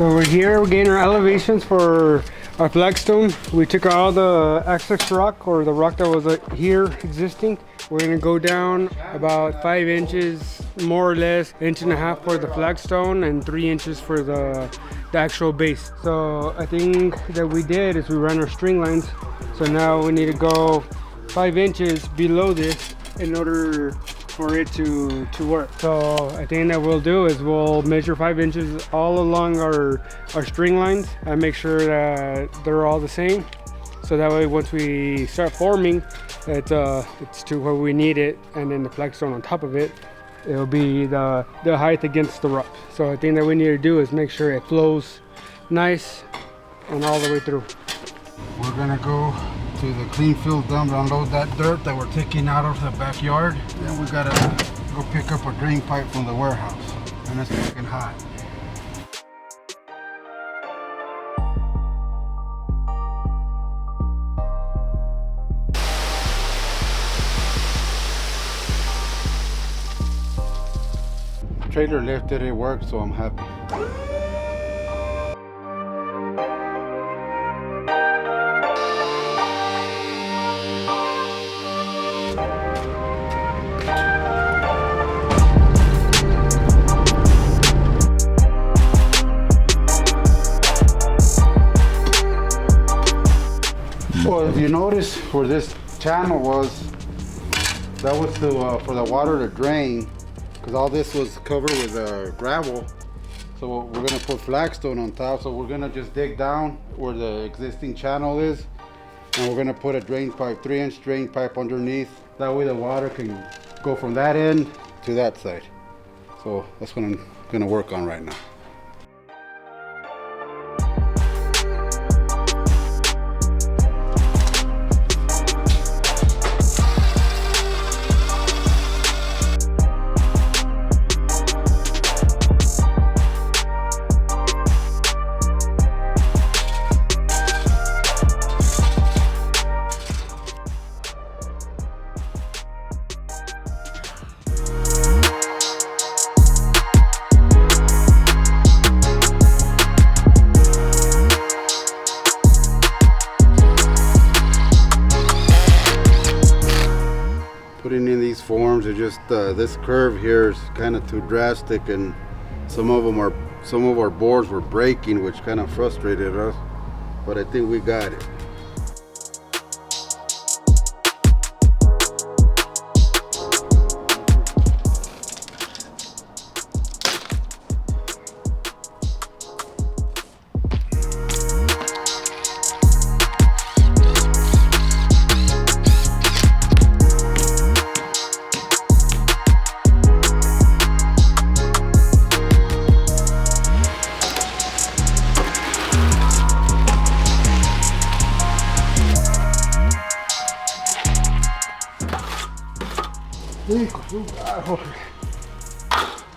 So we're here, we're getting our elevations for our flagstone. We took all the excess rock, or the rock that was here existing. We're gonna go down about 5 inches, more or less, 1.5 inches for the flagstone and 3 inches for the actual base. So I think that we did is we ran our string lines. So now we need to go 5 inches below this in order for it to work. So I think that we'll do is we'll measure 5 inches all along our string lines and make sure that they're all the same. So that way once we start forming, it's to where we need it, and then the flagstone on top of it, it'll be the height against the rock. So I think that we need to do is make sure it flows nice and all the way through. We're gonna go to the clean field dump, unload that dirt that we're taking out of the backyard. Then we gotta go pick up a drain pipe from the warehouse, and it's fucking hot. Trailer lifted, it worked, so I'm happy. Well, if you notice where this channel was, that was for the water to drain, because all this was covered with gravel. So we're gonna put flagstone on top. So we're gonna just dig down where the existing channel is, and we're gonna put a drain pipe, 3-inch drain pipe underneath. That way the water can go from that end to that side. So that's what I'm gonna work on right now. Putting in these forms, are just this curve here is kind of too drastic, and some of our boards were breaking, which kind of frustrated us, but I think we got it.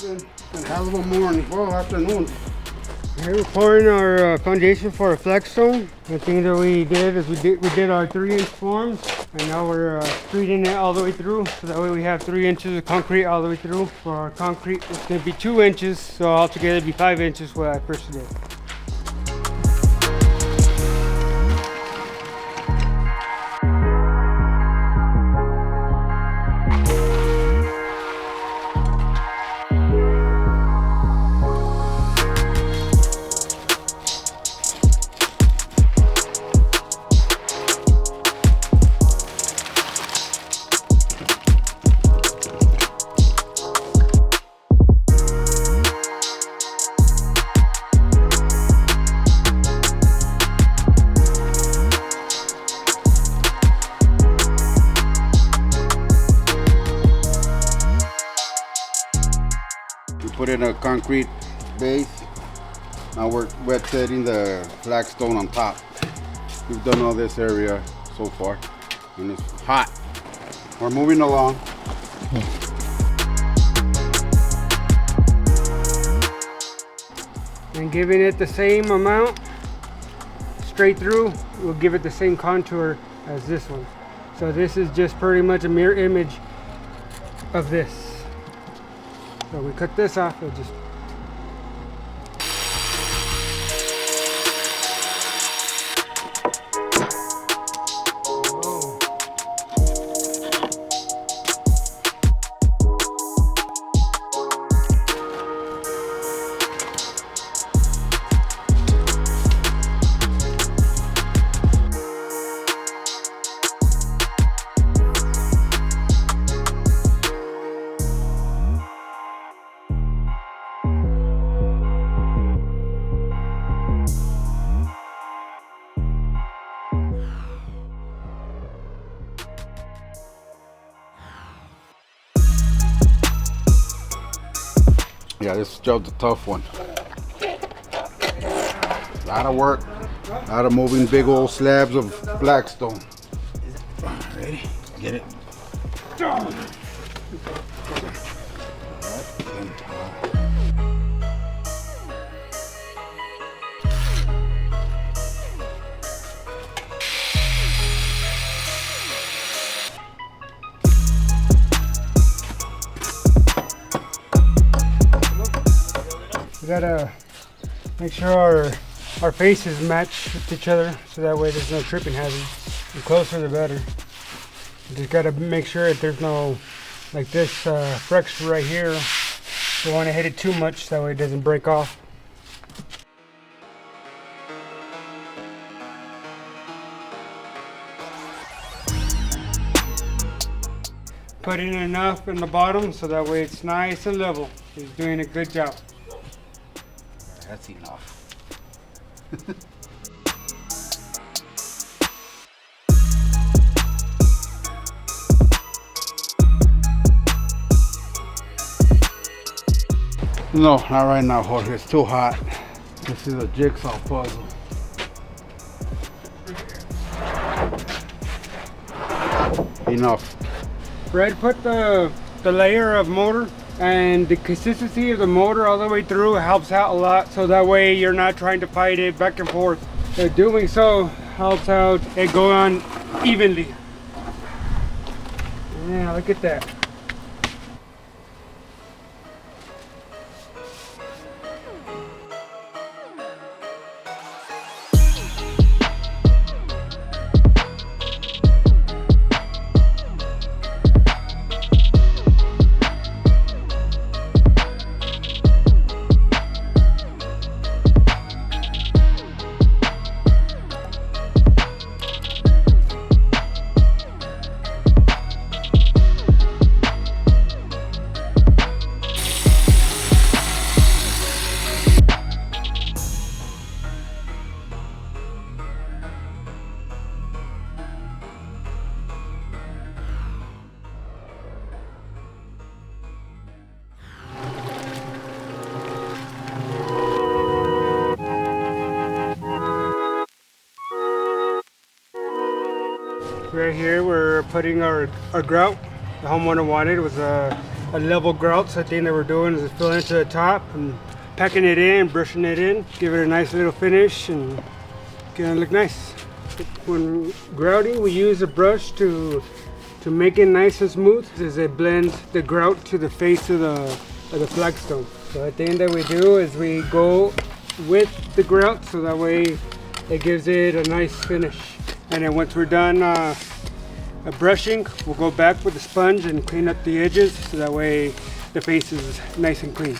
Been a hell of a morning, well, afternoon. Here we're pouring our foundation for our flagstone. The thing that we did is we did our 3-inch forms, and now we're treating it all the way through. So that way we have 3 inches of concrete all the way through. For our concrete, it's gonna be 2 inches, so altogether it'd be 5 inches what I first did. We put in a concrete base. Now we're wet setting the flagstone on top. We've done all this area so far, and it's hot. We're moving along. And giving it the same amount straight through will give it the same contour as this one. So this is just pretty much a mirror image of this. So we cut this off, it'll just Yeah, this job's a tough one. A lot of work, a lot of moving big old slabs of flagstone. Ready? Get it. we gotta make sure our faces match with each other, so that way there's no tripping hazard. The closer the better. You just gotta make sure that there's no, like this fracture right here. Don't want to hit it too much, that way it doesn't break off. Put in enough in the bottom so that way it's nice and level. He's doing a good job. That's enough. No, not right now, Jorge. It's too hot. This is a jigsaw puzzle. Enough. Fred put the layer of mortar, and the consistency of the mortar all the way through helps out a lot, so that way you're not trying to fight it back and forth. Doing so helps out it go on evenly. Yeah, look at that. Right here we're putting our grout. The homeowner wanted was a level grout, so the thing that we're doing is filling it to the top and packing it in, brushing it in, give it a nice little finish and gonna look nice. When grouting, we use a brush to make it nice and smooth, as it blends the grout to the face of the flagstone. So at the end that we do is we go with the grout, so that way it gives it a nice finish. And then once we're done brushing, we'll go back with the sponge and clean up the edges, so that way the face is nice and clean.